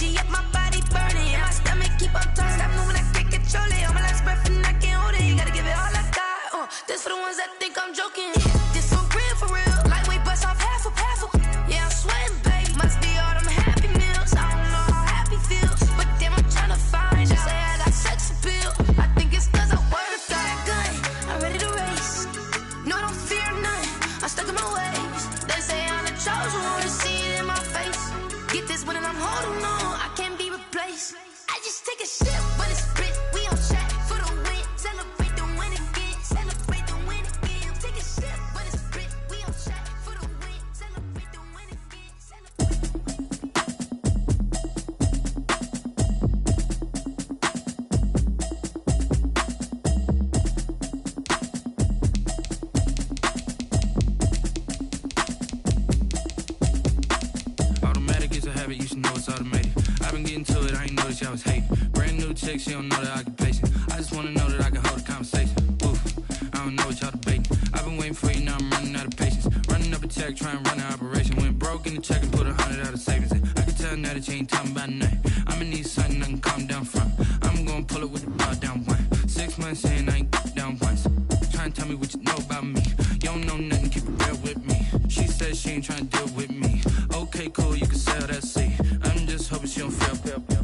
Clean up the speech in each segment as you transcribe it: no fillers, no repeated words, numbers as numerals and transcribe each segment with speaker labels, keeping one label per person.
Speaker 1: me up, my body burning. And my stomach keep on tossing. Stop moving, I can't control it. On my last breath and I can't hold it. You gotta give it all I got. This for the ones that think I'm joking. This for real, for real. Lightweight bust off half a. Yeah, I'm sweating, babe. Must be all them happy meals. I don't know how happy feels, but damn, I'm trying to find. Just say I got sex appeal. I think it's 'cause I work that good. I'm ready to race. No, I don't fear none. I'm stuck in my ways. They say I'm the chosen one. To see it in my face. Get this one and I'm holding on. I can't be replaced. I just take a sip when it's split. We on chat for the win. Celebrate the win again. Celebrate the win again. Take a sip when it's split. We on chat for the win. Celebrate the win again.
Speaker 2: Automatic is a habit, you should know it's automated. I've been getting to it, I ain't noticed y'all was hating. Brand new chick, she don't know the occupation. I just wanna know that I can hold a conversation. Oof, I don't know what y'all debating. I've been waiting for you, now I'm running out of patience. Running up a check, trying to run an operation. Went broke in the check and put 100 out of savings in. I can tell now that you ain't talking about nothing. I'ma need something I can calm down from. I'm gonna pull it with the ball down one. 6 months in, I ain't down once. Trying to tell me what you know about me. You don't know nothing, keep it real with me. She says she ain't trying to deal with me. Okay, cool, you can sell that seed. I'm just hoping she don't feel.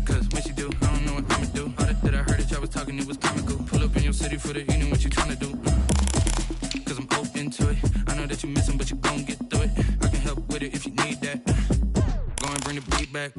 Speaker 2: Cause when she do, I don't know what I'ma do. All that I heard that y'all was talking, it was comical. Pull up in your city for the evening, what you trying to do? Cause I'm open to it. I know that you missing, but you gon' get through it. I can help with it if you need that. Go and bring the beat back.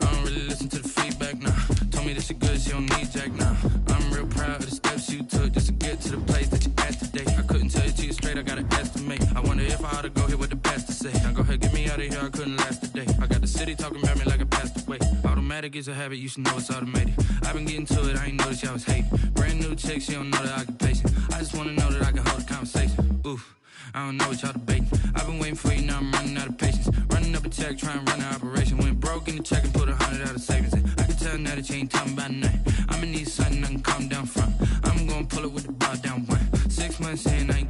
Speaker 2: I don't really listen to the feedback, nah. Told me that she good, she don't need Jack, nah. I'm real proud of the steps you took just to get to the place that you at today. I couldn't tell you to you straight, I gotta estimate. I wonder if I ought to go here with the best to say. Now go ahead, get me out of here, I couldn't last a day. I got the city talking about me like I passed away. Automatic is a habit, you should know it's automated. I've been getting to it, I ain't noticed y'all was hating. Brand new chick, she don't know the occupation. I just wanna know that I can hold a conversation. Oof, I don't know what y'all debating. I've been waiting for you, now I'm running out of patience. Running up a check, trying to run an operation. Went broke in the check and put 100 out of savings in. I can tell now that you ain't talking about nothing. I'ma need something I can calm down from. I'm gonna pull it with the ball down one. 6 months in, I ain't.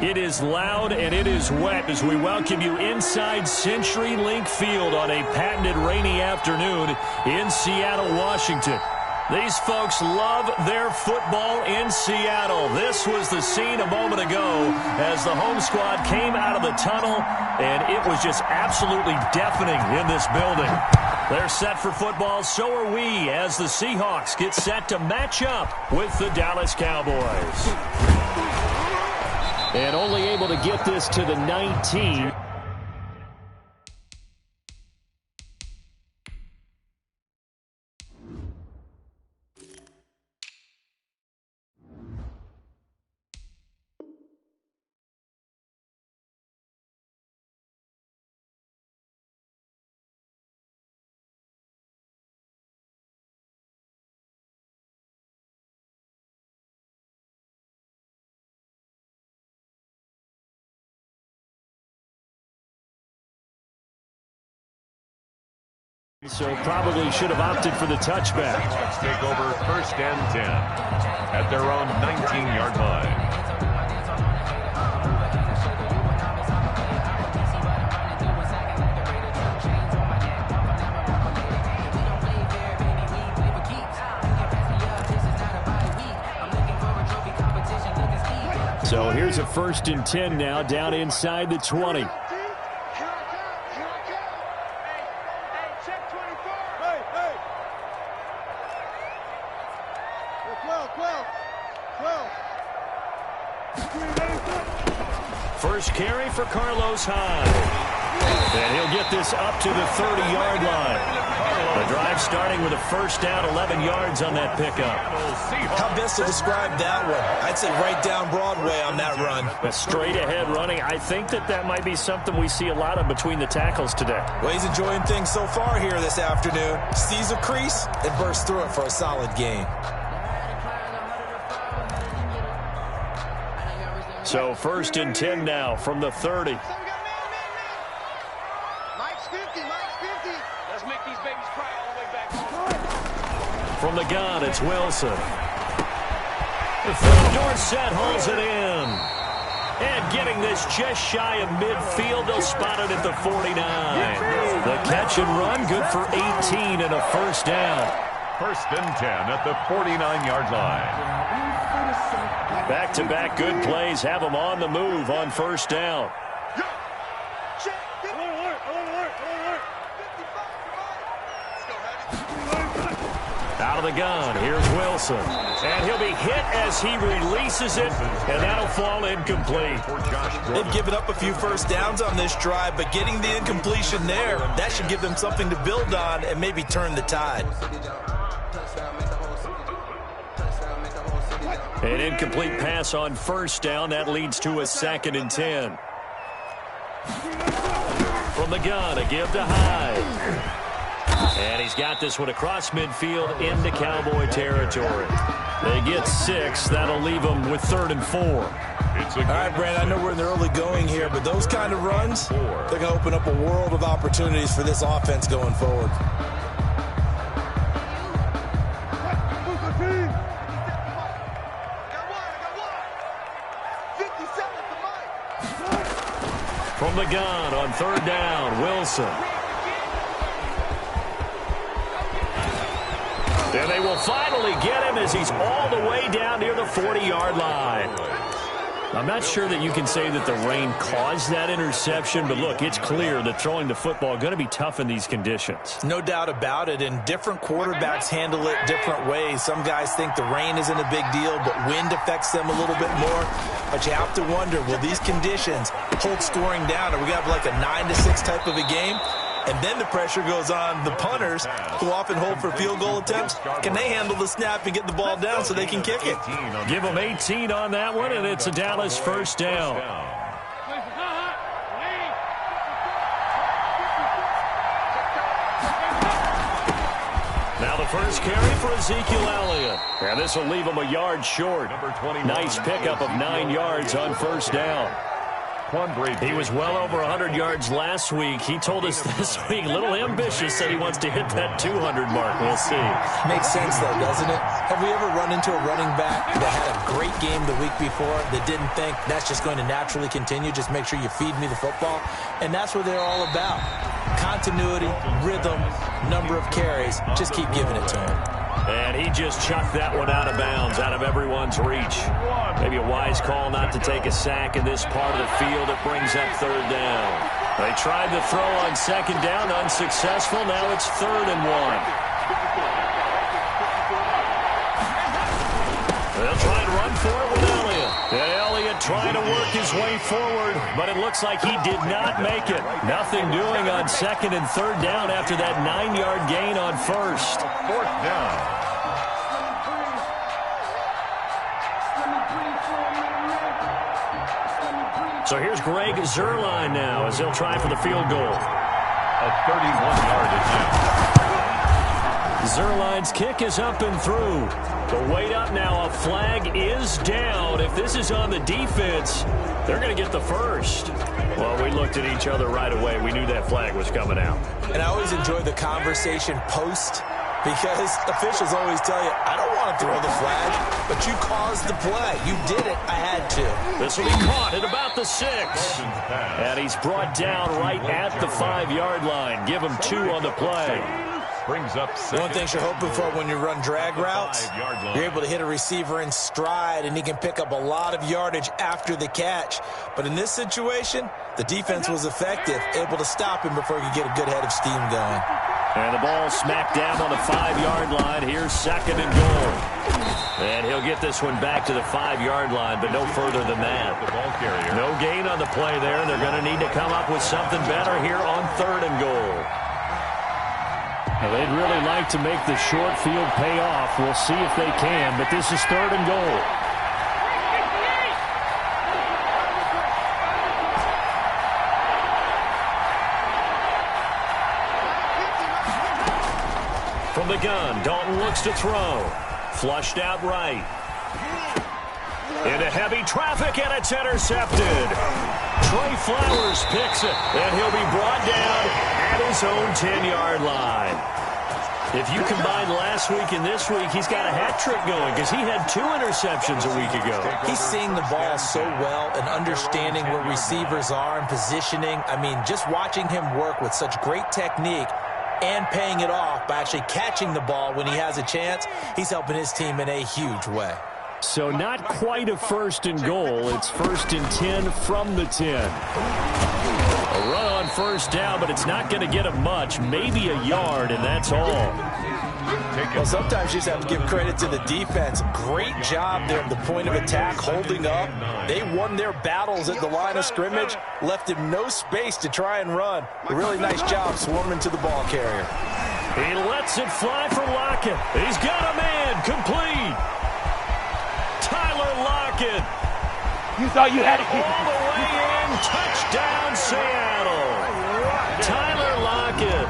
Speaker 3: It is loud and it is wet as we welcome you inside CenturyLink Field on a patented rainy afternoon in Seattle, Washington. These folks love their football in Seattle. This was the scene a moment ago as the home squad came out of the tunnel, and it was just absolutely deafening in this building. They're set for football, so are we, as the Seahawks get set to match up with the Dallas Cowboys. And only able to get this to the 19. So probably should have opted for the touchback.
Speaker 4: Seahawks take over 1st and 10 at their own 19-yard line.
Speaker 3: So here's a 1st and 10 now down inside the 20. First carry for Carlos Hyde. And he'll get this up to the 30-yard line. The drive starting with a 1st down, 11 yards on that pickup.
Speaker 5: How best to describe that one? I'd say right down Broadway on that run.
Speaker 3: A straight-ahead running. I think that might be something we see a lot of between the tackles today.
Speaker 5: Well, he's enjoying things so far here this afternoon. Sees a crease and bursts through it for a solid gain.
Speaker 3: So 1st and 10 now from the 30. From the gun, it's Wilson. Dorsett hauls it in. And getting this just shy of midfield, they'll spot it at the 49. The catch and run, good for 18 and a first down.
Speaker 4: First and 10 at the 49-yard line.
Speaker 3: Back-to-back good plays have them on the move on first down. Out of the gun, here's Wilson. And he'll be hit as he releases it, and that'll fall incomplete.
Speaker 5: They've given up a few first downs on this drive, but getting the incompletion there, that should give them something to build on and maybe turn the tide.
Speaker 3: An incomplete pass on first down. That leads to a 2nd and 10. From the gun, a give to Hyde. And he's got this one across midfield into Cowboy territory. They get 6. That'll leave them with 3rd and 4.
Speaker 5: All right, Brand, I know we're in the early going here, but those kind of runs, they're going to open up a world of opportunities for this offense going forward.
Speaker 3: From the gun on 3rd down, Wilson. And they will finally get him as he's all the way down near the 40-yard line. I'm not sure that you can say that the rain caused that interception, but look, it's clear that throwing the football is going to be tough in these conditions.
Speaker 5: No doubt about it, and different quarterbacks handle it different ways. Some guys think the rain isn't a big deal, but wind affects them a little bit more. But you have to wonder, will these conditions hold scoring down? Are we going to have like a 9-6 type of a game? And then the pressure goes on the punters, who often hold for field goal attempts. Can they handle the snap and get the ball down so they can kick it?
Speaker 3: Give them 18 on that one, and it's a Dallas first down. Now the first carry for Ezekiel Elliott. And this will leave him a yard short. Nice pickup of 9 yards on first down. He was well over 100 yards last week. He told us this week, a little ambitious, said he wants to hit that 200 mark. We'll see.
Speaker 5: Makes sense, though, doesn't it? Have we ever run into a running back that had a great game the week before that didn't think that's just going to naturally continue? Just make sure you feed me the football. And that's what they're all about. Continuity, rhythm, number of carries. Just keep giving it to him.
Speaker 3: And he just chucked that one out of bounds, out of everyone's reach. Maybe a wise call not to take a sack in this part of the field. It brings up 3rd down. They tried to throw on 2nd down, unsuccessful. Now it's 3rd and 1. They'll try and run for it with Elliott. And Elliott trying to work his way forward, but it looks like he did not make it. Nothing doing on 2nd and 3rd down after that 9-yard gain on 1st.
Speaker 4: 4th down.
Speaker 3: So here's Greg Zuerlein now as he'll try for the field goal.
Speaker 4: A 31-yard attempt.
Speaker 3: Zuerlein's kick is up and through. But wait up now. A flag is down. If this is on the defense, they're going to get the first. Well, we looked at each other right away. We knew that flag was coming out.
Speaker 5: And I always enjoy the conversation post, because officials always tell you, I don't want to throw the flag, but you caused the play. You did it. I had to.
Speaker 3: This will be caught at about the 6. And he's brought down right at the 5-yard line. Give him 2 on the play.
Speaker 4: Brings up
Speaker 5: one thing you're hoping for when you run drag routes, you're able to hit a receiver in stride, and he can pick up a lot of yardage after the catch. But in this situation, the defense was effective, able to stop him before he could get a good head of steam going.
Speaker 3: And the ball smacked down on the 5-yard line. Here's 2nd and goal. And he'll get this one back to the 5-yard line, but no further than that. No gain on the play there, and they're going to need to come up with something better here on 3rd and goal.
Speaker 6: Now, they'd really like to make the short field pay off. We'll see if they can, but this is 3rd and goal.
Speaker 3: From the gun, Dalton looks to throw. Flushed out right. Into heavy traffic, and it's intercepted. Trey Flowers picks it, and he'll be brought down at his own 10-yard line.
Speaker 6: If you combine last week and this week, he's got a hat trick going because he had 2 interceptions a week ago.
Speaker 5: He's seeing the ball so well and understanding where receivers are and positioning. I mean, just watching him work with such great technique and paying it off by actually catching the ball when he has a chance, he's helping his team in a huge way.
Speaker 6: So not quite a 1st and goal. It's 1st and 10 from the 10. A run on 1st down, but it's not going to get him much. Maybe a yard, and that's all.
Speaker 5: Well, sometimes you just have to give credit to the defense. Great job there at the point of attack, holding up. They won their battles at the line of scrimmage, left him no space to try and run. A really nice job swarming to the ball carrier.
Speaker 6: He lets it fly for Lockett. He's got a man, complete. Tyler Lockett.
Speaker 7: You thought you had it.
Speaker 6: All the way in, touchdown Seattle. Tyler Lockett,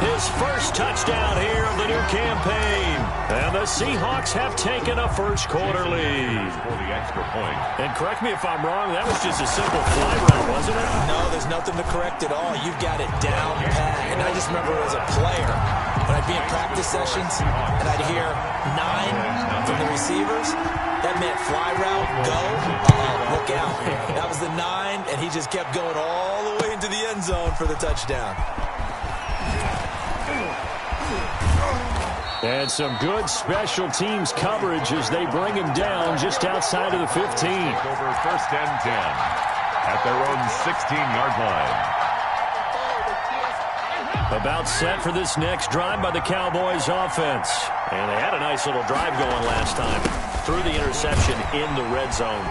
Speaker 6: his first touchdown here of the new campaign. And the Seahawks have taken a first quarter lead.
Speaker 4: For the extra point.
Speaker 6: And correct me if I'm wrong, that was just a simple fly route, wasn't it?
Speaker 5: No, there's nothing to correct at all. You've got it down pat. And I just remember as a player, when I'd be in practice sessions and I'd hear 9 from the receivers, that meant fly route, go, look out. That was the 9, and he just kept going all the way into the end zone for the touchdown.
Speaker 6: And some good special teams coverage as they bring him down just outside of the 15.
Speaker 4: Over 1st and 10 at their own 16-yard line.
Speaker 6: About set for this next drive by the Cowboys offense. And they had a nice little drive going last time. Threw the interception in the red zone.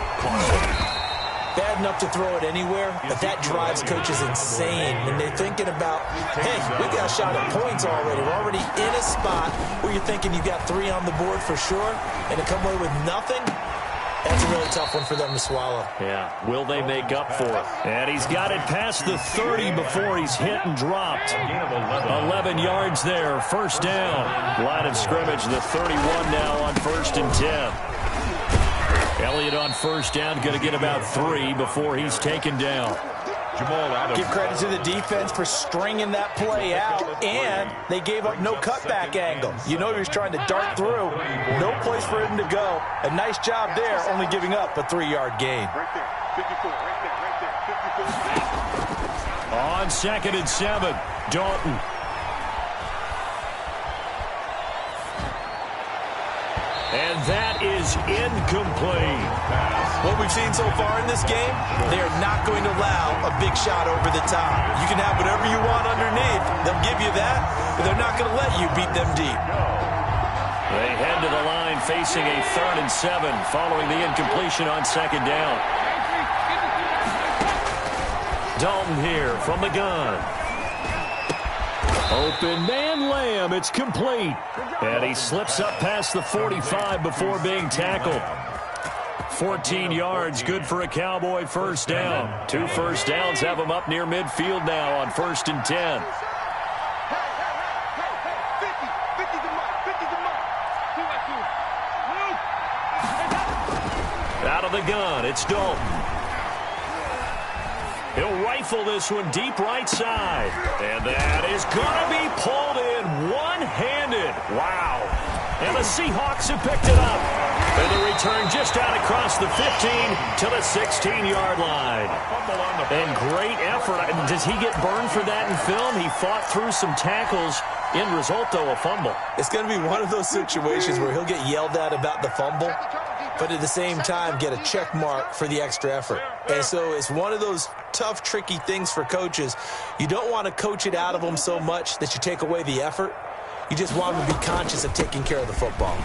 Speaker 5: Bad enough to throw it anywhere, but that drives coaches insane when they're thinking about, hey, we got a shot at points already. We're already in a spot where you're thinking you got 3 on the board for sure, and to come away with nothing, that's a really tough one for them to swallow.
Speaker 6: Yeah, will they make up for it? And he's got it past the 30 before he's hit and dropped. 11 yards there, 1st down. Line of scrimmage, the 31 now on 1st and 10. Elliott on 1st down, going to get about 3 before he's taken down.
Speaker 5: Give credit to the defense for stringing that play out, and they gave up no cutback angle. You know he was trying to dart through. No place for him to go. A nice job there, only giving up a 3-yard gain.
Speaker 6: On 2nd and 7, Dalton. And that is incomplete.
Speaker 5: What we've seen so far in this game, they are not going to allow a big shot over the top. You can have whatever you want underneath. They'll give you that, but they're not going to let you beat them deep.
Speaker 6: They head to the line facing a 3rd and 7 following the incompletion on 2nd down. Dalton here from the gun. Open man Lamb, it's complete. And he slips up past the 45 before being tackled. 14 yards, good for a Cowboy 1st down. 2 first downs have him up near midfield now on 1st and 10. Out of the gun, it's Dalton. He'll rifle this one deep right side. And that is going to be pulled in one-handed. Wow. And the Seahawks have picked it up. And the return just out across the 15 to the 16-yard line. And great effort. Does he get burned for that in film? He fought through some tackles. End result, though, a fumble.
Speaker 5: It's going to be one of those situations where he'll get yelled at about the fumble, but at the same time get a check mark for the extra effort. And so it's one of those tough, tricky things for coaches. You don't want to coach it out of them so much that you take away the effort. You just want them to be conscious of taking care of the football.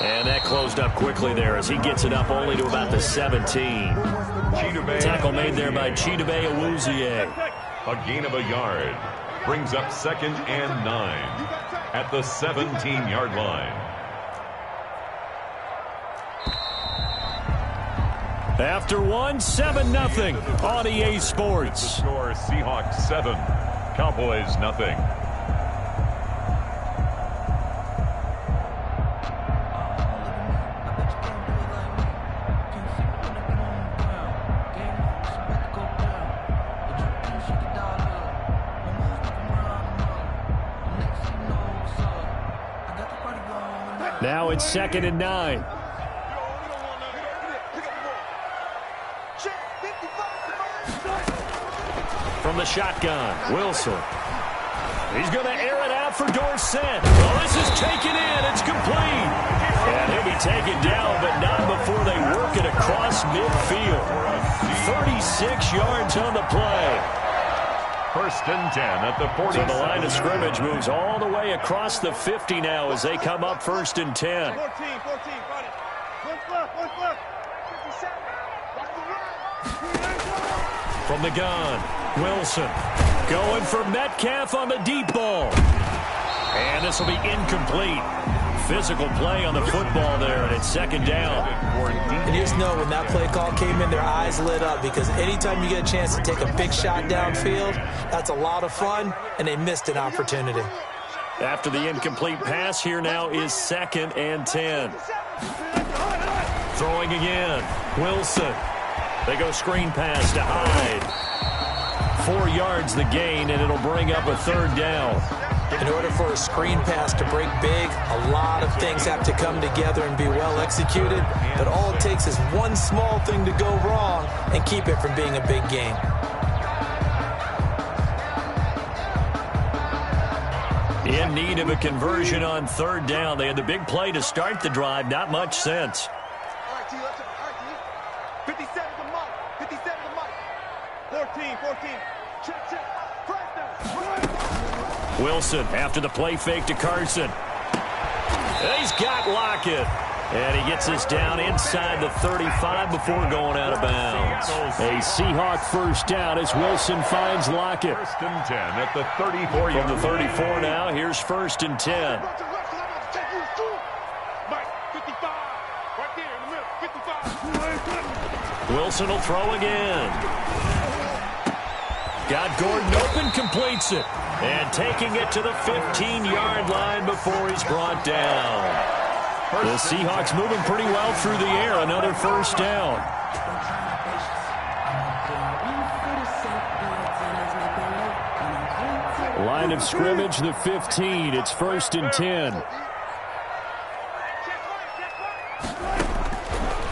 Speaker 6: And that closed up quickly there as he gets it up only to about the 17. Tackle made there by Chidobe Awuzie.
Speaker 4: A gain of a yard. Brings up 2nd and 9 at the 17-yard line.
Speaker 6: After 7-0 on EA Sports.
Speaker 4: The score, Seahawks 7, Cowboys 0.
Speaker 3: Now it's 2nd and 9. From the shotgun, Wilson. He's going to air it out for Dorsett. Well, this is taken in. It's complete. And he'll be taken down, but not before they work it across midfield. 36 yards on the play.
Speaker 4: 1st and 10 at the 40.
Speaker 3: So the line of scrimmage moves all the way across the 50 now as they come up 1st and 10.
Speaker 7: 14, got it. One flip.
Speaker 3: From the gun, Wilson going for Metcalf on the deep ball. And this will be incomplete. Physical play on the football there, and it's 2nd down.
Speaker 5: And you just know when that play call came in, their eyes lit up, because anytime you get a chance to take a big shot downfield, that's a lot of fun, and they missed an opportunity.
Speaker 3: After the incomplete pass, here now is 2nd and 10. Throwing again, Wilson. They go screen pass to Hyde. 4 yards the gain, and it'll bring up a 3rd down.
Speaker 5: In order for a screen pass to break big, a lot of things have to come together and be well executed. But all it takes is one small thing to go wrong and keep it from being a big game.
Speaker 3: In need of a conversion on 3rd down. They had the big play to start the drive. Not much sense.
Speaker 7: 14. Check.
Speaker 3: Wilson after the play fake to Carson. He's got Lockett. And he gets this down inside the 35 before going out of bounds. A Seahawk 1st down as Wilson finds Lockett.
Speaker 4: 1st and 10 at the 34.
Speaker 3: From the 34 now, here's 1st and 10. Wilson will throw again. Got Gordon open, completes it. And taking it to the 15-yard line before he's brought down. The Seahawks moving pretty well through the air. Another 1st down. Line of scrimmage, the 15. It's 1st and 10.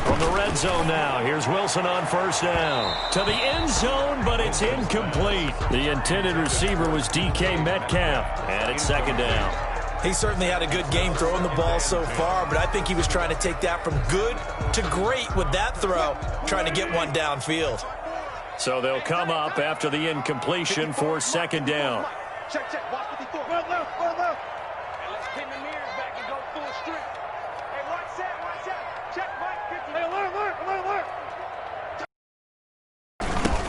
Speaker 3: From the red zone now, here's Wilson on 1st down. To the end zone, but it's incomplete. The intended receiver was DK Metcalf, and it's 2nd down.
Speaker 5: He certainly had a good game throwing the ball so far, but I think he was trying to take that from good to great with that throw, trying to get one downfield.
Speaker 3: So they'll come up after the incompletion for 2nd down.
Speaker 7: Check. Watch 54. Run left. Hey, let's pin the mirrors back and go full strength. Hey, watch that. Check, Mike. Hey, alert.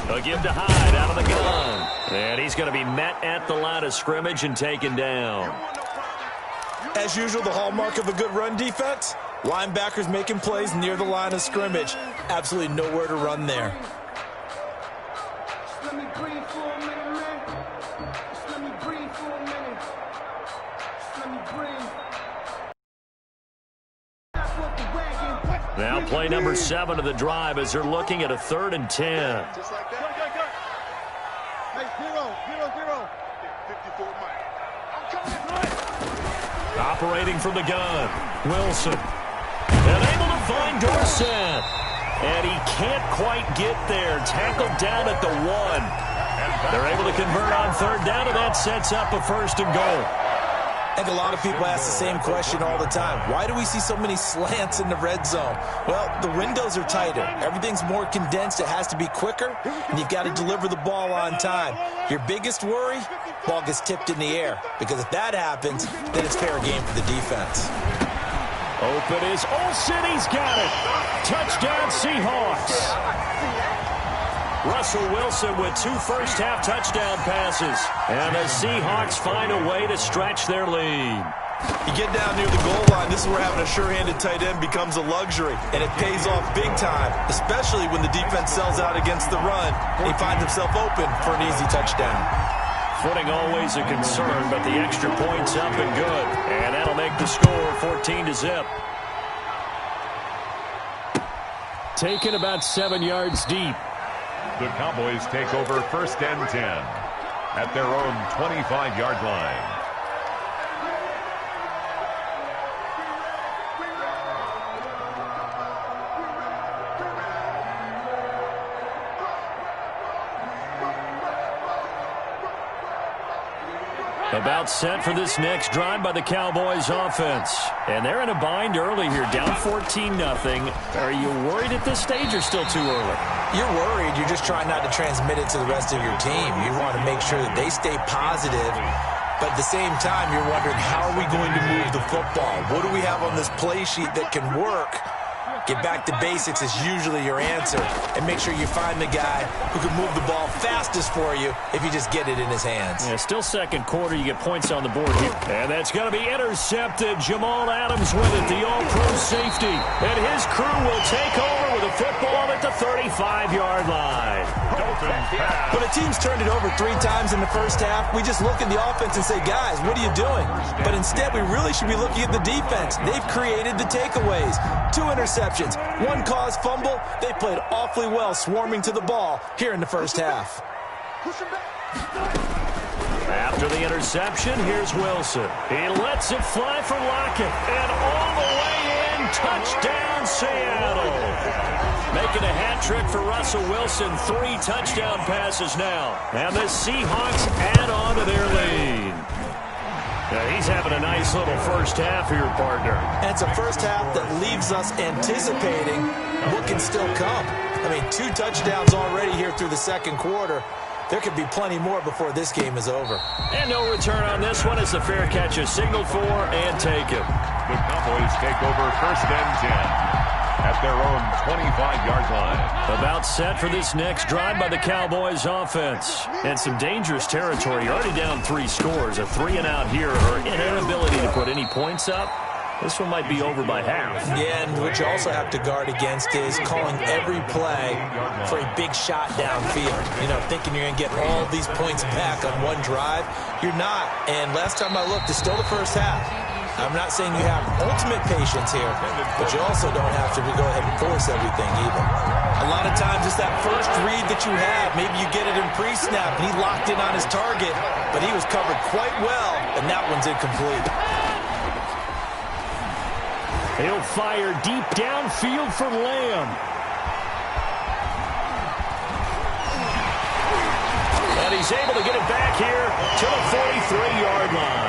Speaker 3: They'll give to Hyde out of the gun. And he's going to be met at the line of scrimmage and taken down.
Speaker 5: As usual, the hallmark of a good run defense, linebackers making plays near the line of scrimmage. Absolutely nowhere to run there.
Speaker 8: Let me breathe for a minute, man. Let me breathe for a minute. Let me breathe.
Speaker 3: Now play number 7 of the drive as they're looking at a 3rd and 10.
Speaker 7: Just like that. Hey, 0. 54 Mike. I'm coming.
Speaker 3: Operating from the gun, Wilson. And able to find Dorsett. And he can't quite get there. Tackled down at the 1. They're able to convert on 3rd down, and that sets up a 1st and goal.
Speaker 5: I think a lot of people ask the same question all the time. Why do we see so many slants in the red zone? Well, the windows are tighter. Everything's more condensed. It has to be quicker, and you've got to deliver the ball on time. Your biggest worry, ball gets tipped in the air, because if that happens, then it's fair game for the defense.
Speaker 3: Open is Olsen. He's got it. Touchdown, Seahawks. Russell Wilson with 2 first-half touchdown passes. And the Seahawks find a way to stretch their lead.
Speaker 5: You get down near the goal line, this is where having a sure-handed tight end becomes a luxury. And it pays off big time, especially when the defense sells out against the run. And he finds himself open for an easy touchdown.
Speaker 3: Footing always a concern, but the extra point's up and good. And that'll make the score 14-0. Taken about 7 yards deep.
Speaker 4: The Cowboys take over 1st and 10 at their own 25-yard line.
Speaker 3: About set for this next drive by the Cowboys offense. And they're in a bind early here, down 14-0. Are you worried at this stage or still too early?
Speaker 5: You're worried. You're just trying not to transmit it to the rest of your team. You want to make sure that they stay positive. But at the same time, you're wondering, how are we going to move the football? What do we have on this play sheet that can work? Get back to basics is usually your answer. And make sure you find the guy who can move the ball fastest for you if you just get it in his hands.
Speaker 3: Yeah, still second quarter. You get points on the board here. And that's going to be intercepted. Jamal Adams with it, the all-pro safety. And his crew will take over with a football at the 35-yard line.
Speaker 5: When a team's turned it over 3 times in the first half, we just look at the offense and say, guys, what are you doing? But instead, we really should be looking at the defense. They've created the takeaways. 2 interceptions, 1 caused fumble. They played awfully well swarming to the ball here in the first half.
Speaker 3: After the interception, here's Wilson. He lets it fly for Lockett. And all the way in, touchdown Seattle. Making a hat trick for Russell Wilson. 3 touchdown passes now. And the Seahawks add on to their lead. Now he's having a nice little first half here, partner.
Speaker 5: And it's a first half that leaves us anticipating what can still come. I mean, 2 touchdowns already here through the second quarter. There could be plenty more before this game is over.
Speaker 3: And no return on this one as the fair catch is signaled for and taken.
Speaker 4: The Cowboys take over 1st and 10. At their own 25-yard line.
Speaker 3: About set for this next drive by the Cowboys offense. And some dangerous territory. You're already down 3 scores. A 3-and-out here, or an inability to put any points up. This one might be over by half.
Speaker 5: Yeah, and what you also have to guard against is calling every play for a big shot downfield. You know, thinking you're going to get all these points back on one drive. You're not. And last time I looked, it's still the first half. I'm not saying you have ultimate patience here, but you also don't have to go ahead and force everything either. A lot of times it's that first read that you have. Maybe you get it in pre-snap, and he locked in on his target, but he was covered quite well, and that one's incomplete.
Speaker 3: He'll fire deep downfield for Lamb. And he's able to get it back here to the 43-yard line.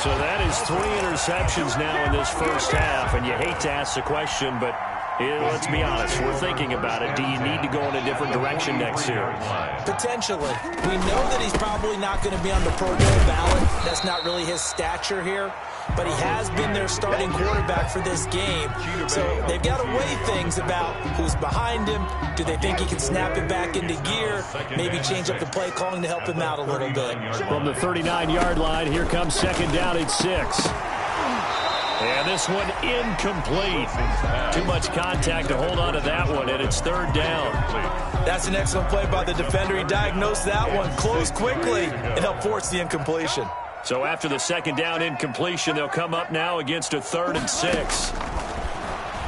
Speaker 3: So that is 3 interceptions now in this first half, and you hate to ask the question, but let's be honest, we're thinking about it. Do you need to go in a different direction next series?
Speaker 5: Potentially. We know that he's probably not going to be on the Pro Bowl ballot. That's not really his stature here. But he has been their starting quarterback for this game. So they've got to weigh things about who's behind him. Do they think he can snap it back into gear? Maybe change up the play calling to help him out a little bit.
Speaker 3: From the 39-yard line, here comes 2nd down at 6. And this one incomplete. Too much contact to hold on to that one, and it's 3rd down.
Speaker 5: That's an excellent play by the defender. He diagnosed that one, closed quickly, and helped force the incompletion.
Speaker 3: So after the 2nd down incompletion, they'll come up now against a 3rd and 6.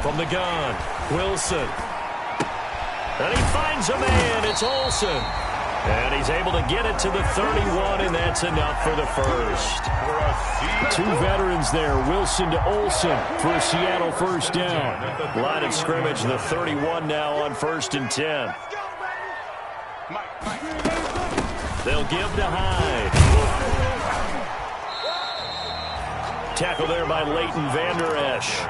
Speaker 3: From the gun, Wilson. And he finds a man. It's Olsen. And he's able to get it to the 31, and that's enough for the first. 2 veterans there, Wilson to Olsen for a Seattle first down. Line of scrimmage, the 31 now on 1st and 10. They'll give to Hyde. Tackle there by Leighton Vander Esch.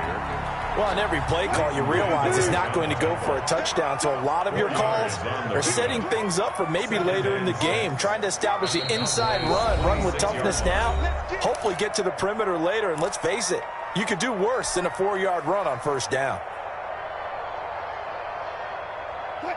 Speaker 5: Well, on every play call, you realize it's not going to go for a touchdown. So a lot of your calls are setting things up for maybe later in the game, trying to establish the inside run with toughness now, hopefully get to the perimeter later. And let's face it, you could do worse than a 4-yard run on 1st down.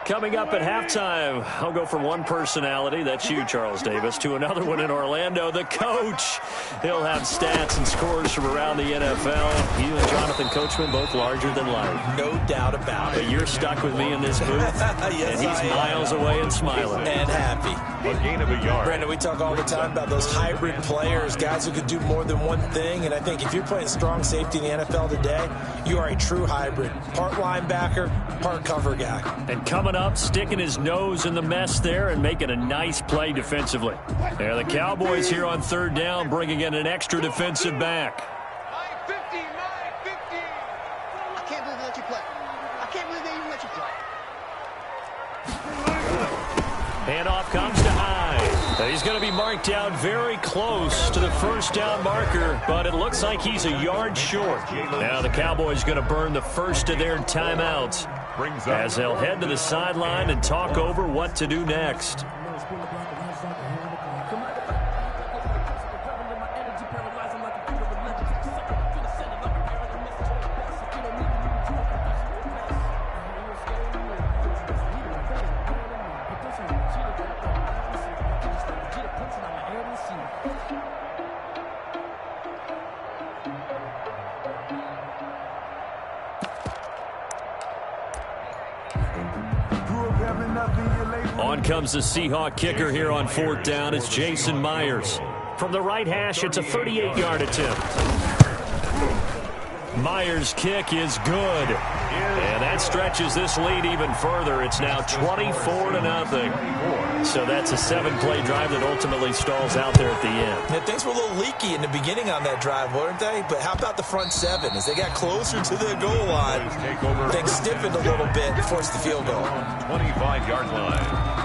Speaker 3: Coming up at halftime, I'll go from one personality, that's you, Charles Davis, to another one in Orlando, the coach. He'll have stats and scores from around the NFL. You and Jonathan Coachman, both larger than life.
Speaker 5: No doubt about it.
Speaker 3: But you're stuck with me in this booth,
Speaker 5: yes,
Speaker 3: and he's miles away and smiling.
Speaker 5: And happy.
Speaker 4: A gain of a yard.
Speaker 5: Brandon, we talk all the time about those hybrid players, guys who can do more than one thing. And I think if you're playing strong safety in the NFL today, you are a true hybrid. Part linebacker, part cover guy.
Speaker 3: And coming up, sticking his nose in the mess there and making a nice play defensively. Yeah, the Cowboys here on 3rd down, bringing in an extra defensive back.
Speaker 7: 9-50.
Speaker 9: I can't believe they let you play. I can't believe they even let you play.
Speaker 3: Handoff comes to Hyde. He's going to be marked down very close to the first down marker, but it looks like he's a yard short. Now the Cowboys going to burn the first of their timeouts as they'll head to the sideline and talk over what to do next. On comes the Seahawk kicker here on fourth down. It's Jason Myers. From the right hash, it's a 38-yard attempt. Myers' kick is good. And that stretches this lead even further. It's now 24-0. So that's a 7-play drive that ultimately stalls out there at the end.
Speaker 5: Yeah, things were a little leaky in the beginning on that drive, weren't they? But how about the front seven? As they got closer to the goal line, things stiffened a little bit and forced the field goal.
Speaker 4: 25-yard line.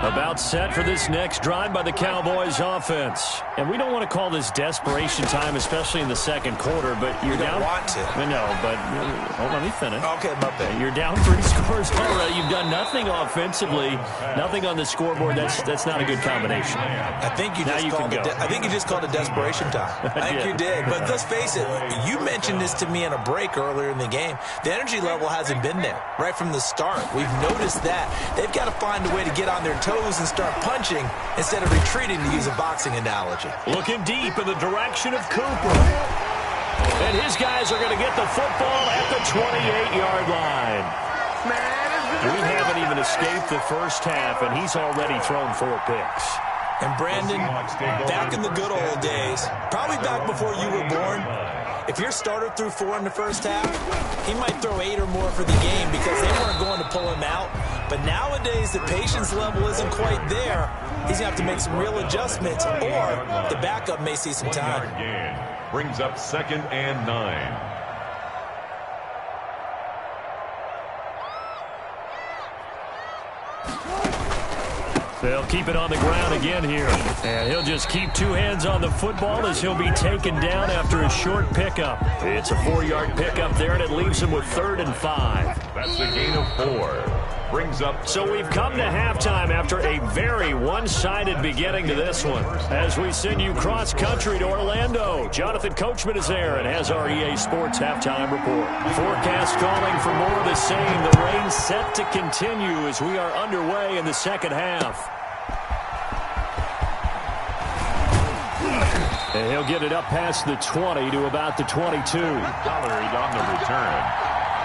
Speaker 3: About set for this next drive by the Cowboys offense. And we don't want to call this desperation time, especially in the second quarter, but you're down.
Speaker 5: You don't want to.
Speaker 3: No, but hold on, let me finish.
Speaker 5: Okay, my bad.
Speaker 3: You're down 3 scores already. You've done nothing offensively, nothing on the scoreboard. That's not a good combination.
Speaker 5: I think you just called it. I think you just called it desperation time. I think you did. But let's face it. You mentioned this to me in a break earlier in the game. The energy level hasn't been there right from the start. We've noticed that they've got to find a way to get on their toes and start punching instead of retreating, to use a boxing analogy.
Speaker 3: Looking deep in the direction of Cooper. And his guys are going to get the football at the 28-yard line. We haven't even escaped the first half, and he's already thrown 4 picks.
Speaker 5: And Brandon, back in the good old days, probably back before you were born, if your starter threw 4 in the first half, he might throw 8 or more for the game because they weren't going to pull him out. But nowadays, the patience level isn't quite there. He's going to have to make some real adjustments, or the backup may see some time.
Speaker 4: Brings up 2nd and 9.
Speaker 3: They'll keep it on the ground again here. And he'll just keep 2 hands on the football as he'll be taken down after a short pickup. It's a 4-yard pickup there, and it leaves him with 3rd and 5.
Speaker 4: That's a gain of 4. Brings up.
Speaker 3: So we've come to halftime after a very one-sided beginning to this one. As we send you cross-country to Orlando, Jonathan Coachman is there and has our EA Sports halftime report. Forecast calling for more of the same. The rain set to continue as we are underway in the second half. And he'll get it up past the 20 to about the 22.
Speaker 4: Pollard on the return.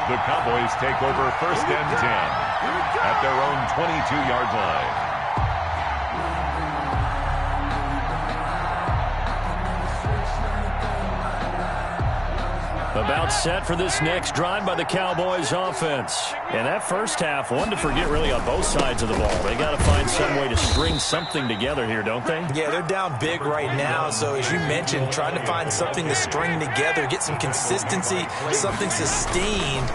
Speaker 4: The Cowboys take over 1st and 10 at their own 22-yard line.
Speaker 3: About set for this next drive by the Cowboys offense. And that first half, one to forget really on both sides of the ball. They got to find some way to string something together here, don't they?
Speaker 5: Yeah, they're down big right now. So as you mentioned, trying to find something to string together, get some consistency, something sustained,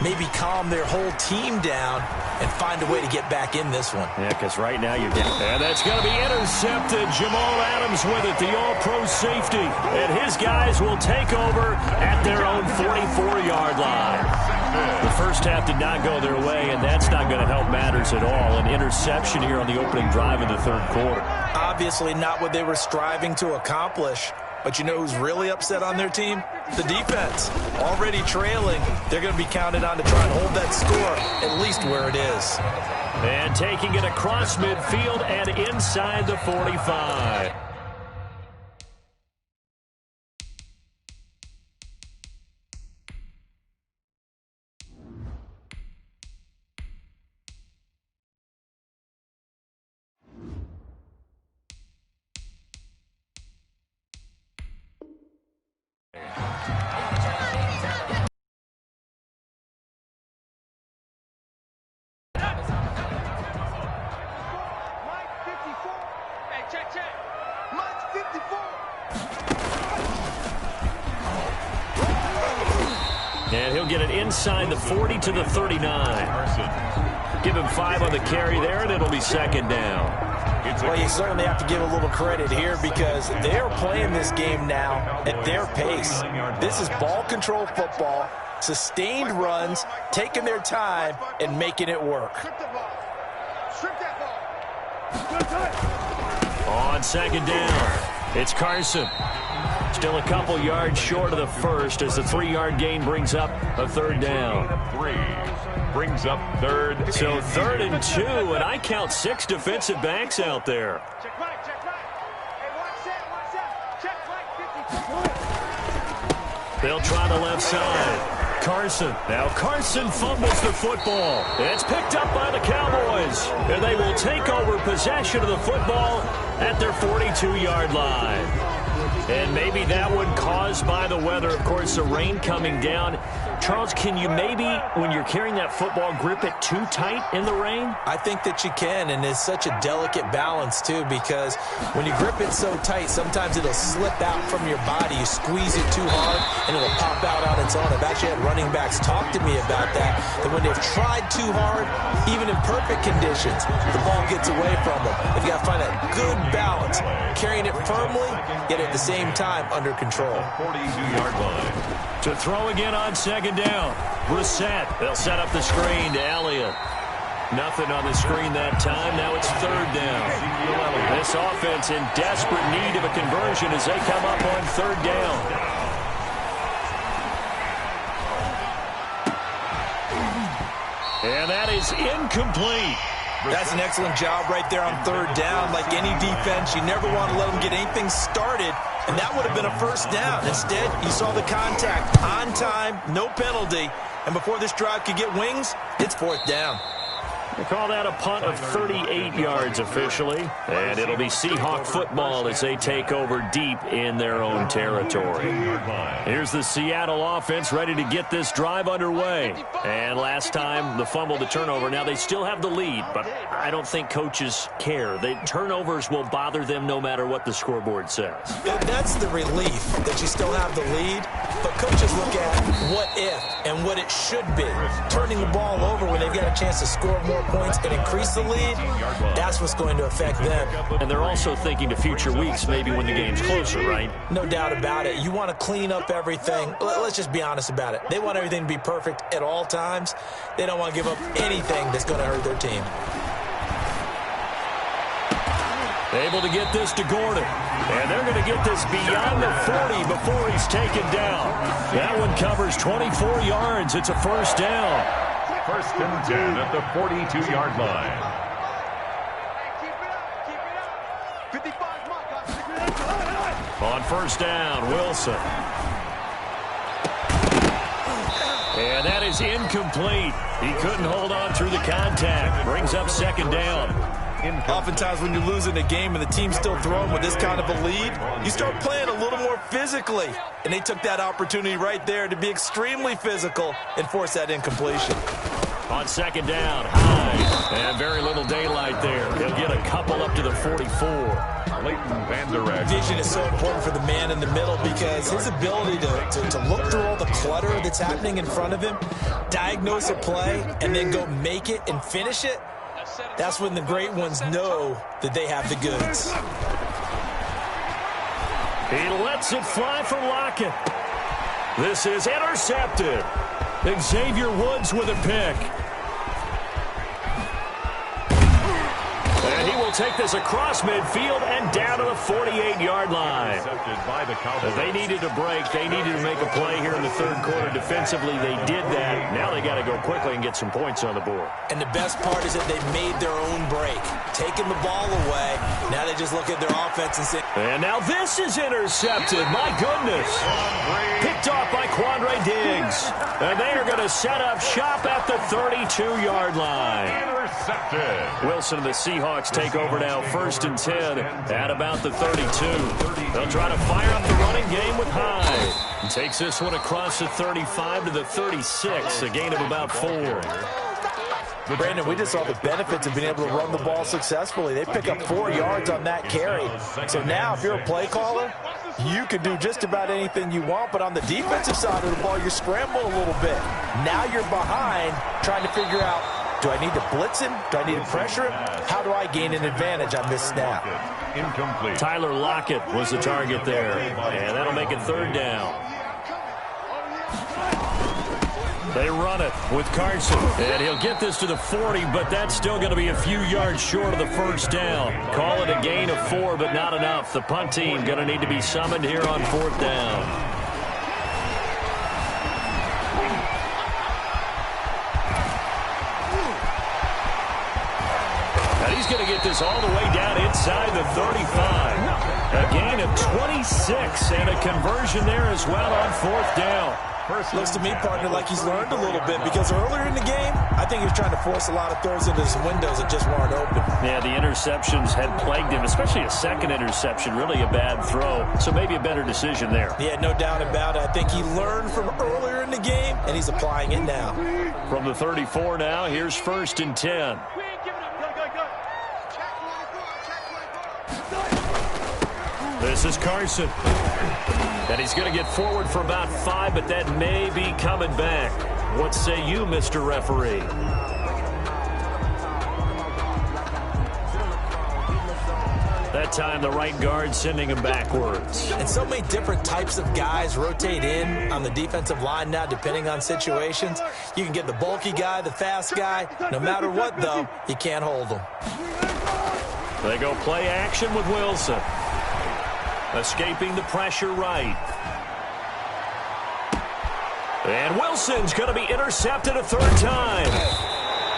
Speaker 5: maybe calm their whole team down and find a way to get back in this one.
Speaker 3: Yeah, because right now you're down. And that's going to be intercepted. Jamal Adams with it, the all-pro safety. And his guys will take over at their own 44-yard line. The first half did not go their way, and that's not going to help matters at all. An interception here on the opening drive in the 3rd quarter.
Speaker 5: Obviously not what they were striving to accomplish. But you know who's really upset on their team? The defense. Already trailing. They're going to be counted on to try and hold that score at least where it is.
Speaker 3: And taking it across midfield and inside the 45. He'll get it inside the 40 to the 39. Give him 5 on the carry there, and it'll be second down.
Speaker 5: Well, you certainly have to give a little credit here because they're playing this game now at their pace. This is ball control football, sustained runs, taking their time, and making it work.
Speaker 3: On second down, it's Carson. Still a couple yards short of the first as the 3-yard gain brings up a third down.
Speaker 4: 3 brings up third.
Speaker 3: So 3rd and 2, and I count 6 defensive backs out there.
Speaker 7: Check right, check right. Hey, watch that. Check right, 50.
Speaker 3: They'll try the left side. Carson. Now Carson fumbles the football. It's picked up by the Cowboys. And they will take over possession of the football at their 42-yard line. And maybe that one caused by the weather. Of course, the rain coming down. Charles, can you maybe, when you're carrying that football, grip it too tight in the rain?
Speaker 5: I think that you can, and it's such a delicate balance, too, because when you grip it so tight, sometimes it'll slip out from your body. You squeeze it too hard, and it'll pop out on its own. I've actually had running backs talk to me about that when they've tried too hard, even in perfect conditions, the ball gets away from them. They've got to find that good balance, carrying it firmly, yet at the same time under control.
Speaker 4: 42-yard line.
Speaker 3: To throw again on second down. Brissett. They'll set up the screen to Elliott. Nothing on the screen that time. Now it's 3rd down. This offense in desperate need of a conversion as they come up on 3rd down. And that is incomplete.
Speaker 5: That's an excellent job right there on 3rd down. Like any defense, you never want to let them get anything started, and that would have been a 1st down. Instead, you saw the contact on time, no penalty, and before this drive could get wings, it's 4th down.
Speaker 3: They call that a punt of 38 yards officially, and it'll be Seahawk football as they take over deep in their own territory. Here's the Seattle offense ready to get this drive underway. And last time, the fumble, the turnover. Now they still have the lead, but I don't think coaches care. The turnovers will bother them no matter what the scoreboard says.
Speaker 5: That's the relief that you still have the lead, but coaches look at what if and what it should be. Turning the ball over when they've got a chance to score more points and increase the lead, that's what's going to affect them.
Speaker 3: And they're also thinking to future weeks, maybe when the game's closer, right?
Speaker 5: No doubt about it. You want to clean up everything. Let's just be honest about it. They want everything to be perfect at all times. They don't want to give up anything that's going to hurt their team.
Speaker 3: Able to get this to Gordon. And they're going to get this beyond the 40 before he's taken down. That one covers 24 yards. It's a 1st down.
Speaker 4: 1st and 10 at the 42-yard line.
Speaker 7: Keep it up. 55 mark.
Speaker 3: On 1st down, Wilson. And that is incomplete. He couldn't hold on through the contact. Brings up 2nd down.
Speaker 5: Oftentimes when you're losing a game and the team's still throwing with this kind of a lead, you start playing a little more physically. And they took that opportunity right there to be extremely physical and force that incompletion.
Speaker 3: On 2nd down, high. And very little daylight there. He'll get a couple up to the 44.
Speaker 4: Leighton Vander Esch.
Speaker 5: Vision is so important for the man in the middle because his ability to look through all the clutter that's happening in front of him, diagnose a play, and then go make it and finish it, that's when the great ones know that they have the goods.
Speaker 3: He lets it fly for Lockett. This is intercepted. Xavier Woods with a pick. And he will take this across midfield and down to the 48-yard line. They needed a break. They needed to make a play here in the 3rd quarter. Defensively, they did that. Now they got to go quickly and get some points on the board.
Speaker 5: And the best part is that they made their own break. Taking the ball away. Now they just look at their offense and say...
Speaker 3: And now this is intercepted. My goodness. Picked off by Quandre Diggs. And they are going to set up shop at the 32-yard line.
Speaker 4: Intercepted.
Speaker 3: Wilson and the Seahawks take over now, 1st and 10 at about the 32. They'll try to fire up the running game with Hyde. Takes this one across the 35 to the 36, a gain of about 4.
Speaker 5: Brandon, we just saw the benefits of being able to run the ball successfully. They pick up 4 yards on that carry. So now, if you're a play caller, You can do just about anything you want, but on the defensive side of the ball, you're scrambling a little bit. Now you're behind, trying to figure out, do I need to blitz him? Do I need to pressure him? How do I gain an advantage on this snap?
Speaker 4: Incomplete.
Speaker 3: Tyler Lockett was the target there, and that'll make it 3rd down. They run it with Carson, and he'll get this to the 40, but that's still going to be a few yards short of the 1st down. Call it a gain of 4, but not enough. The punt team going to need to be summoned here on 4th down. And he's going to get this all the way down inside the 35. A gain of 26 and a conversion there as well on 4th down.
Speaker 5: Looks to me, partner, like he's learned a little bit, because earlier in the game, I think he was trying to force a lot of throws into his windows that just weren't open.
Speaker 3: Yeah, the interceptions had plagued him, especially a second interception, really a bad throw. So maybe a better decision there.
Speaker 5: Yeah, no doubt about it. I think he learned from earlier in the game, and he's applying it now.
Speaker 3: From the 34 now, here's 1st and 10. This is Carson. And he's going to get forward for about 5, but that may be coming back. What say you, Mr. Referee? That time, the right guard sending him backwards.
Speaker 5: And so many different types of guys rotate in on the defensive line now, depending on situations. You can get the bulky guy, the fast guy. No matter what, though, you can't hold them.
Speaker 3: They go play action with Wilson. Escaping the pressure right. And Wilson's going to be intercepted a 3rd time.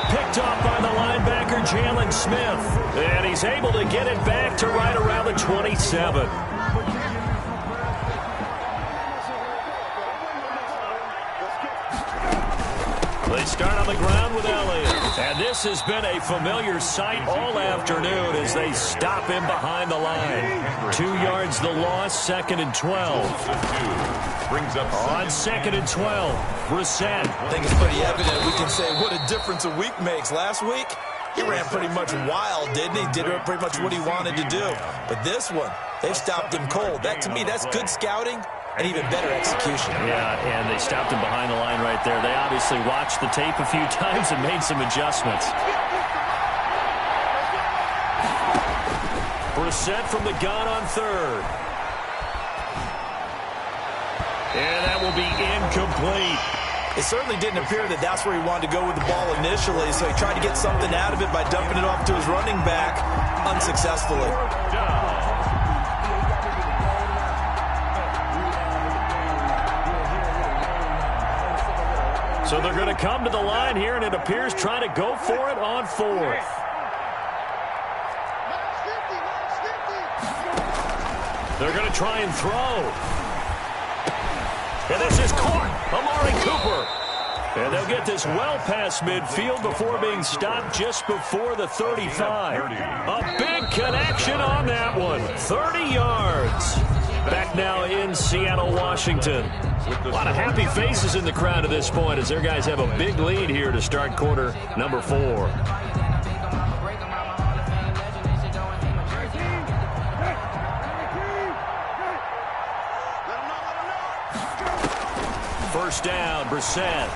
Speaker 3: Picked off by the linebacker, Jalen Smith. And he's able to get it back to right around the 27. They start on the ground with Elliott. And this has been a familiar sight all afternoon as they stop him behind the line. 2 yards the loss, 2nd and 12.
Speaker 4: Brings up
Speaker 3: on 2nd and 12, Brissett.
Speaker 5: I think it's pretty evident we can say what a difference a week makes. Last week, he ran pretty much wild, didn't he? Did pretty much what he wanted to do. But this one, they've stopped him cold. That, to me, that's good scouting and even better execution.
Speaker 3: Yeah, and they stopped him behind the line right there. They obviously watched the tape a few times and made some adjustments. Brissett from the gun on 3rd. And that will be incomplete.
Speaker 5: It certainly didn't appear that that's where he wanted to go with the ball initially, so he tried to get something out of it by dumping it off to his running back unsuccessfully.
Speaker 3: So they're going to come to the line here, and it appears trying to go for it on 4th. They're going to try and throw. And this is caught. Amari Cooper. And they'll get this well past midfield before being stopped just before the 35. A big connection on that one. 30 yards. Back now in Seattle, Washington. A lot of happy faces in the crowd at this point as their guys have a big lead here to start quarter number 4. First down, Brissett.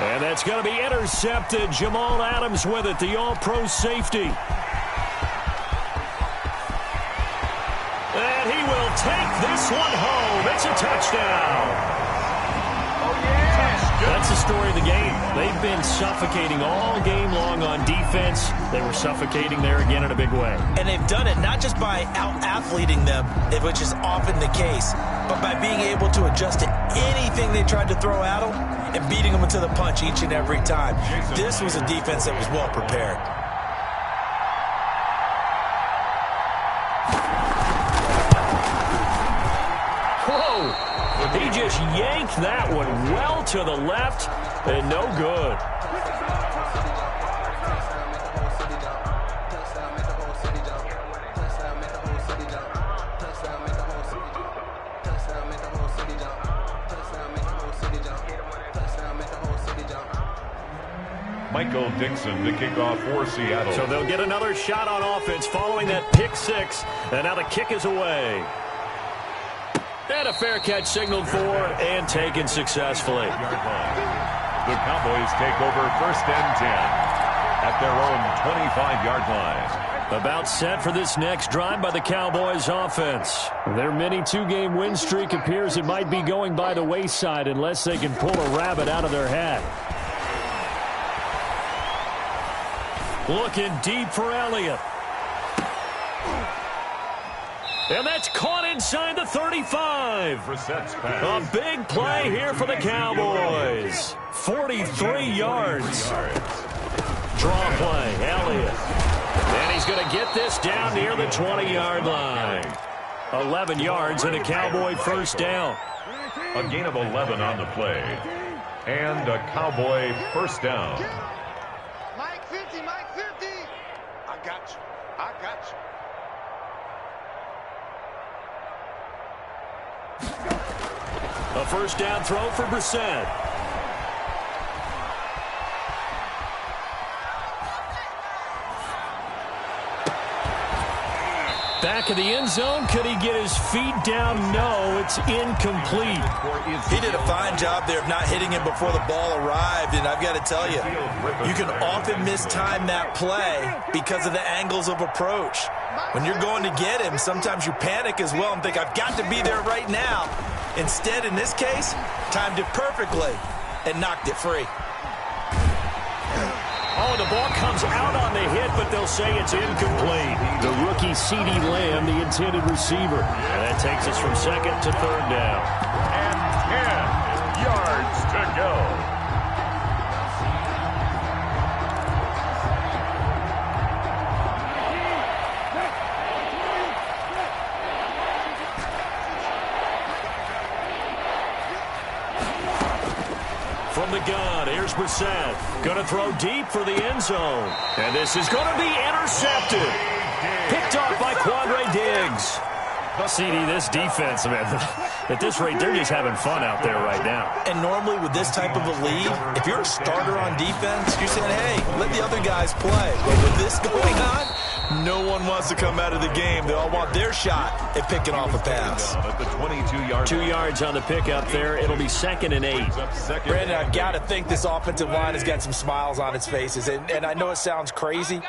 Speaker 3: And that's going to be intercepted. Jamal Adams with it, the all-pro safety. And he will take this one home. It's a touchdown.
Speaker 7: Oh, yeah.
Speaker 3: That's the story of the game. They've been suffocating all game long on defense. They were suffocating there again in a big way.
Speaker 5: And they've done it not just by out-athleting them, which is often the case, but by being able to adjust to anything they tried to throw at them and beating them into the punch each and every time. This was a defense that was well prepared.
Speaker 3: Whoa! He just yanked that one well to the left and no good.
Speaker 4: Michael Dixon to kick off for Seattle.
Speaker 3: So they'll get another shot on offense following that pick six. And now the kick is away. And a fair catch signaled for and taken successfully.
Speaker 4: The Cowboys take over 1st and 10 at their own 25-yard line.
Speaker 3: About set for this next drive by the Cowboys offense. Their mini two-game win streak appears it might be going by the wayside unless they can pull a rabbit out of their hat. Looking deep for Elliott. And that's caught inside the 35. A big play here for the Cowboys. 43 yards. Draw play, Elliott. And he's going to get this down near the 20-yard line. 11 yards and a Cowboy first down.
Speaker 4: A gain of 11 on the play. And a Cowboy first down.
Speaker 9: Mike 50, Mike 50. I got you. I got you.
Speaker 3: A first down throw for Brissett. Back of the end zone. Could he get his feet down? No, it's incomplete.
Speaker 5: He did a fine job there of not hitting him before the ball arrived, and I've got to tell you, you can often mistime that play because of the angles of approach. When you're going to get him, sometimes you panic as well and think, I've got to be there right now. Instead, in this case, timed it perfectly and knocked it free.
Speaker 3: Oh, the ball comes out on the hit, but they'll say it's incomplete. The rookie CeeDee Lamb, the intended receiver. And that takes us from second to third down.
Speaker 4: And 10 yards to go.
Speaker 3: From the gun, here's Brissett. Going to throw deep for the end zone. And this is going to be intercepted. Picked off by Quandre Diggs. CeeDee, this defense, man, at this rate, they're just having fun out there right now.
Speaker 5: And normally with this type of a lead, if you're a starter on defense, you're saying, hey, let the other guys play. But with this going on, no one wants to come out of the game. They all want their shot at picking off a pass.
Speaker 4: At the 22-yard
Speaker 3: 2 yards on the pickup there. It'll be 2nd and 8.
Speaker 5: Brandon, I've got to think this offensive line has got some smiles on its faces. And I know it sounds crazy,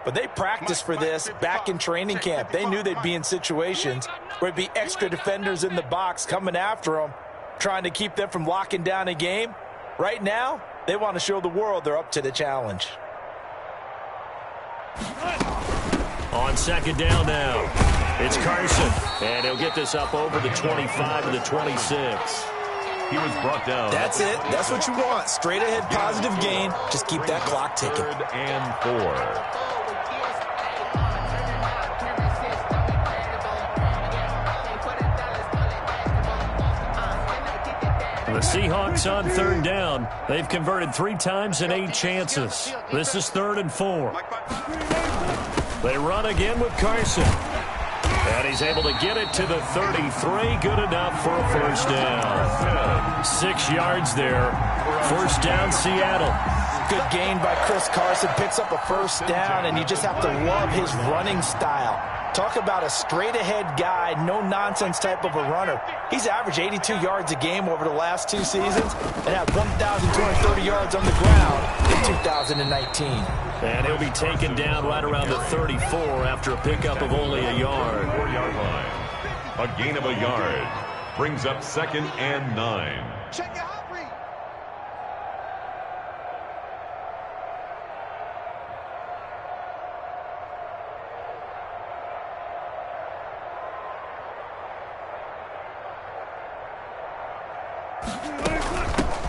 Speaker 5: but they practiced for this back in training camp. They knew they'd be in situations where there'd be extra defenders in the box coming after them, trying to keep them from locking down a game. Right now, they want to show the world they're up to the challenge.
Speaker 3: On second down now, it's Carson. And he'll get this up over the 25 to the 26.
Speaker 4: He was brought down.
Speaker 5: That's it. That's what you want. Straight ahead positive gain. Just keep that clock ticking.
Speaker 4: 3rd and 4.
Speaker 3: The Seahawks on third down. They've converted 3 times in 8 chances. This is 3rd and 4. They run again with Carson. And he's able to get it to the 33. Good enough for a first down. 6 yards there. First down, Seattle.
Speaker 5: Good gain by Chris Carson. Picks up a first down, and you just have to love his running style. Talk about a straight-ahead guy, no-nonsense type of a runner. He's averaged 82 yards a game over the last 2 seasons and had 1,230 yards on the ground in 2019.
Speaker 3: And he'll be taken down right around the 34 after a pickup of only a yard.
Speaker 4: 4-yard line. A gain of a yard. Brings up 2nd and 9.
Speaker 9: Check your hot read.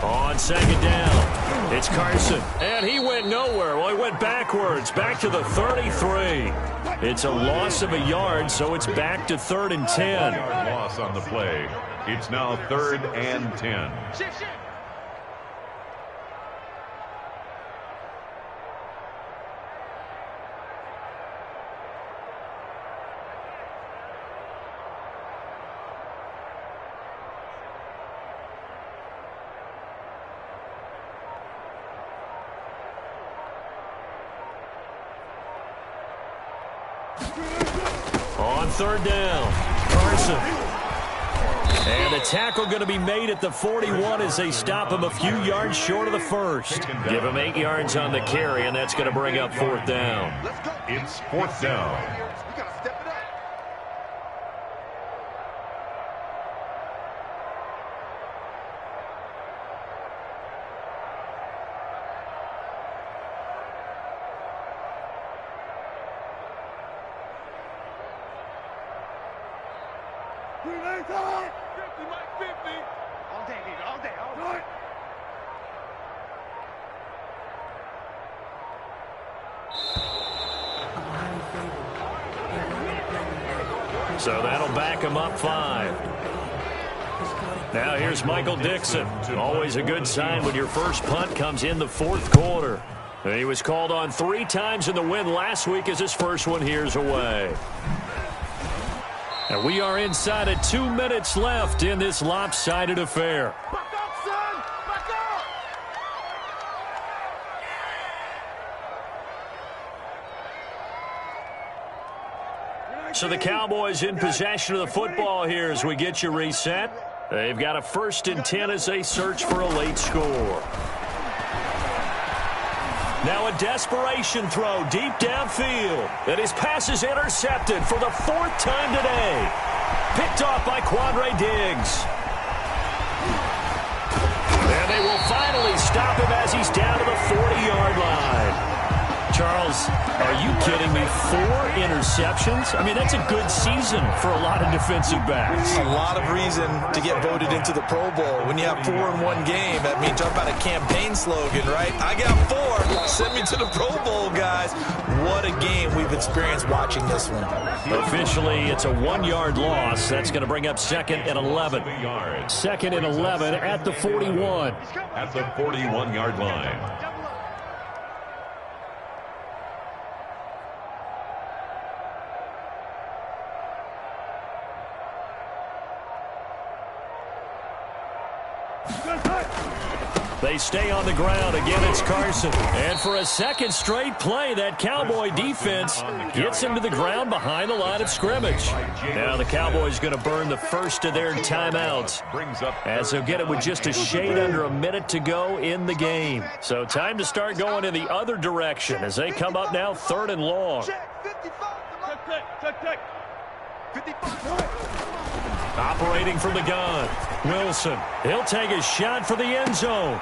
Speaker 3: On second down, it's Carson. And he went nowhere. Well, he went backwards, back to the 33. It's a loss of a yard, so it's back to 3rd and 10.
Speaker 4: Yard loss on the play. It's now 3rd and 10.
Speaker 3: On third down, Carson. And the tackle going to be made at the 41 as they stop him a few yards short of the first. Give him 8 yards on the carry, and that's going to bring up fourth down.
Speaker 4: It's fourth down.
Speaker 9: We got to step it up. All day, baby, all day, all day.
Speaker 3: So that'll back him up 5. Now here's Michael Dixon. Always a good sign when your first punt comes in the fourth quarter. He was called on 3 times in the win last week as his first one here's away. And we are inside of 2 minutes left in this lopsided affair.
Speaker 9: Back up, son! Back up!
Speaker 3: So the Cowboys in possession of the football here as we get you reset. They've got a 1st and 10 as they search for a late score. Now a desperation throw deep downfield. And his pass is intercepted for the 4th time today. Picked off by Quandre Diggs. And they will finally stop him as he's down to the 40-yard line. Charles, are you kidding me? 4 interceptions? I mean, that's a good season for a lot of defensive backs.
Speaker 5: A lot of reason to get voted into the Pro Bowl. When you have 4 in one game, that means talk about a campaign slogan, right? I got 4. Send me to the Pro Bowl, guys. What a game we've experienced watching this one.
Speaker 3: Officially, it's a 1-yard loss. That's going to bring up 2nd and 11. 2nd and 11 at the 41.
Speaker 4: At the 41-yard line.
Speaker 3: They stay on the ground. Again, it's Carson. And for a second straight play, that Cowboy defense gets him to the ground behind the line of scrimmage. Now the Cowboys going to burn the first of their timeouts as they'll get it with just a shade under a minute to go in the game. So time to start going in the other direction as they come up now 3rd and long. Operating from the gun, Wilson. He'll take a shot for the end zone.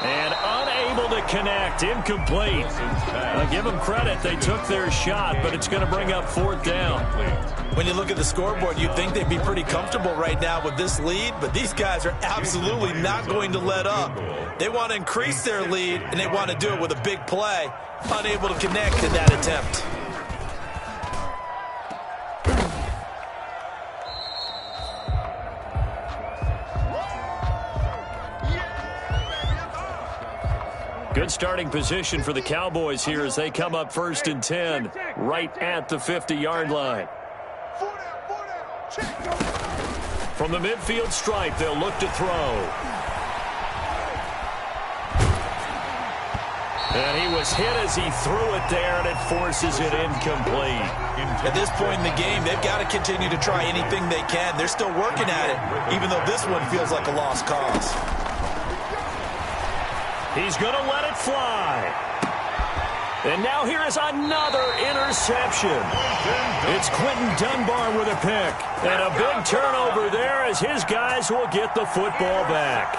Speaker 3: And unable to connect, incomplete. I'll give them credit, they took their shot, but it's going to bring up 4th down.
Speaker 5: When you look at the scoreboard, you'd think they'd be pretty comfortable right now with this lead, but these guys are absolutely not going to let up. They want to increase their lead, and they want to do it with a big play. Unable to connect in that attempt.
Speaker 3: Good starting position for the Cowboys here as they come up 1st and 10 right at the 50-yard line. From the midfield stripe, they'll look to throw. And he was hit as he threw it there, and it forces it incomplete.
Speaker 5: At this point in the game, they've got to continue to try anything they can. They're still working at it, even though this one feels like a lost cause.
Speaker 3: He's going to let it fly. And now here is another interception. It's Quentin Dunbar with a pick. And a big turnover there as his guys will get the football back.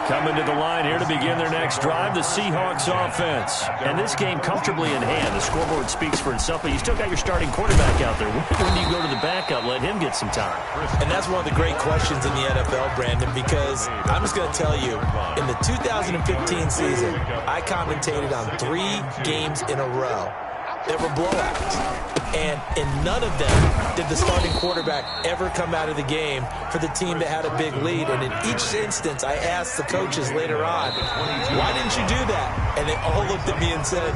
Speaker 3: Coming to the line here to begin their next drive, the Seahawks offense. And this game comfortably in hand. The scoreboard speaks for itself, but you still got your starting quarterback out there. When do you go to the backup, let him get some time?
Speaker 5: And that's one of the great questions in the NFL, Brandon, because I'm just going to tell you, in the 2015 season, I commentated on 3 games in a row that were blowouts. And in none of them did the starting quarterback ever come out of the game for the team that had a big lead. And in each instance, I asked the coaches later on, why didn't you do that? And they all looked at me and said,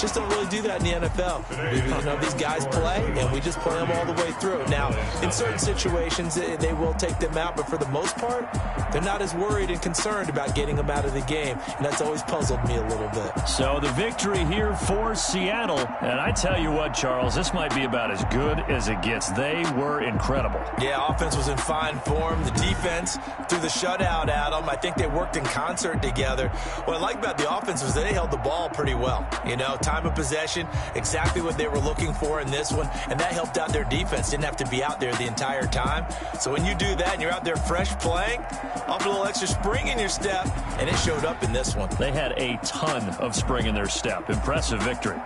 Speaker 5: just don't really do that in the NFL. These guys play, and we just play them all the way through. Now, in certain situations, they will take them out, but for the most part, they're not as worried and concerned about getting them out of the game, and that's always puzzled me a little bit.
Speaker 3: So the victory here for Seattle, and I tell you what, Charles, this might be about as good as it gets. They were incredible.
Speaker 5: Yeah, offense was in fine form. The defense threw the shutout at them. I think they worked in concert together. What I like about the offense was they held the ball pretty well. Time of possession, exactly what they were looking for in this one, and that helped out their defense. Didn't have to be out there the entire time. So when you do that and you're out there fresh playing, off a little extra spring in your step, and it showed up in this one.
Speaker 3: They had a ton of spring in their step. Impressive victory.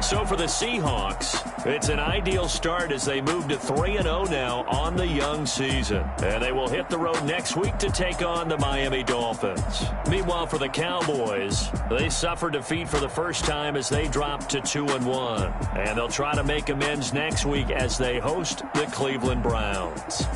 Speaker 3: So for the Seahawks, it's an ideal start as they move to 3-0 now on the young season. And they will hit the road next week to take on the Miami Dolphins. Meanwhile, for the Cowboys, they suffered defeat for the first time as they dropped to 2-1. And they'll try to make amends next week as they host the Cleveland Browns.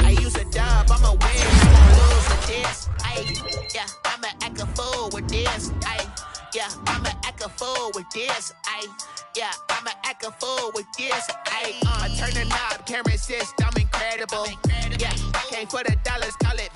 Speaker 10: I use a dub, I'm a win, I'm lose with this. I'ma act a fool with this. I'ma act a fool with this. I'ma act a fool with this. I turn the knob, camera assist, I'm incredible. Came for the dollars, call it